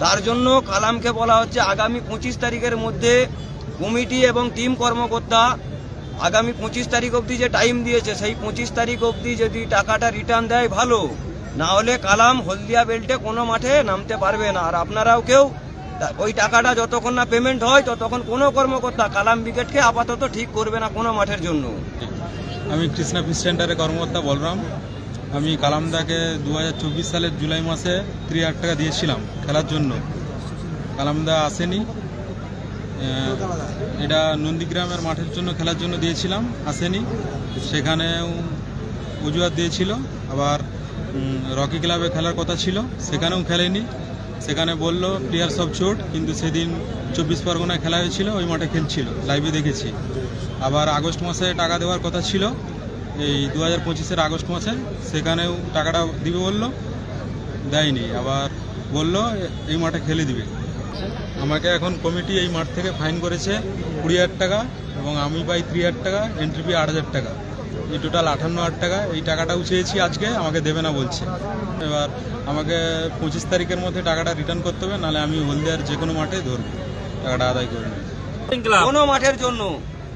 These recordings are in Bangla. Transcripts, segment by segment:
তার জন্য কালামকে বলা হচ্ছে আগামী 25 তারিখের মধ্যে কমিটি এবং টিম কর্মকর্তা আগামী 25 তারিখ অবধি যে টাইম দিয়েছে সেই 25 তারিখ অবধি যদি টাকাটা রিটার্ন দেয় ভালো, না হলে কালাম হলদিয়া বেল্টে কোনো মাঠে নামতে পারবে না। আর আপনারাও কেউ ওই টাকাটা যতক্ষণ না পেমেন্ট হয় ততক্ষণ কোনো কর্মকর্তা কালাম ব্রিগেডকে আপাতত ঠিক করবে না কোনো মাঠের জন্য। আমি কৃষ্ণা ফিশ সেন্টারের কর্মকর্তা বলরাম। আমি কালামদাকে 2024 সালের জুলাই মাসে 30,000 টাকা দিয়েছিলাম খেলার জন্য। কালামদা আসেনি, এটা নন্দীগ্রামের মাঠের জন্য খেলার জন্য দিয়েছিলাম, আসেনি। সেখানেও অজুহাত দিয়েছিল। আবার রকি ক্লাবে খেলার কথা ছিল, সেখানেও খেলেনি। সেখানে বলল প্লেয়ার সব চোট, কিন্তু সেদিন 24 পরগনায় খেলা হয়েছিল, ওই মাঠে খেলছিল, লাইভে দেখেছি। আবার আগস্ট মাসে টাকা দেওয়ার কথা ছিল, এই 2025-এর আগস্ট মাসে, সেখানেও টাকাটা দিবে বললো, দেয়নি। আবার বলল এই মাঠে খেলে দিবে। আমাকে এখন কমিটি এই মাঠ থেকে ফাইন করেছে 20,000 টাকা এবং আমি পাই 3,000 টাকা, এন্ট্রি ফি 8,000 টাকা, এই টোটাল 58,000 টাকা। এই টাকাটাও চেয়েছি আজকে, আমাকে দেবে না বলছে। এবার আমাকে 25 তারিখের মধ্যে টাকাটা রিটার্ন করতে হবে, নাহলে আমি হলদিয়ার যে কোনো মাঠে ধরবো, টাকাটা আদায় করে নেব। কোনো মাঠের জন্য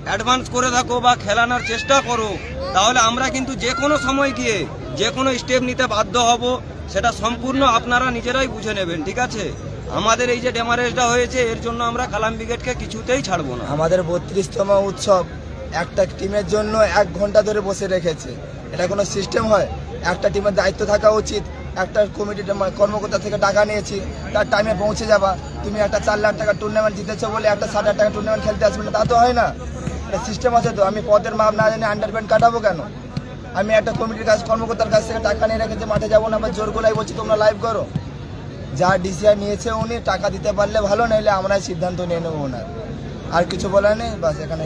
অ্যাডভান্স করে থাকো বা খেলানোর চেষ্টা করো, তাহলে আমরা কিন্তু যে কোনো সময় গিয়ে যে কোনো স্টেপ নিতে বাধ্য হব, সেটা সম্পূর্ণ আপনারা নিজেরাই বুঝে নেবেন, ঠিক আছে? আমাদের এই যে ড্যামারেজটা হয়েছে, এর জন্য আমরা কালাম ব্রিগেডকে কিছুতেই ছাড়বো না। আমাদের 32তম উৎসব একটা টিমের জন্য 1 ঘন্টা ধরে বসে রেখেছে, এটা কোনো সিস্টেম হয়? একটা টিমের দায়িত্ব থাকা উচিত। একটা কমিটির কর্মকর্তা থেকে টাকা নিয়েছি, তার টাইমে পৌঁছে যাবা। তুমি একটা 4 লাখ টাকা টুর্নামেন্ট জিতেছো বলে একটা 60,000 টাকা টুর্নামেন্ট খেলতে আসবে না, তা তো হয় না। এটা সিস্টেম আছে তো। আমি পদের মাপ না জানি আন্ডারপ্যান্ট কাটাবো কেন? আমি একটা কমিটির কাজ কর্মকর্তার কাছ থেকে টাকা নিয়ে রেখেছি, মাঠে যাবো না, আবার জোর গলায় বলছি তোমরা লাইভ করো। যা ডিসিআই নিয়েছে উনি টাকা দিতে পারলে ভালো, নাইলে আমরাই সিদ্ধান্ত নিয়ে নেবো ওনার। আর কিছু বলার নেই, বাস এখানে।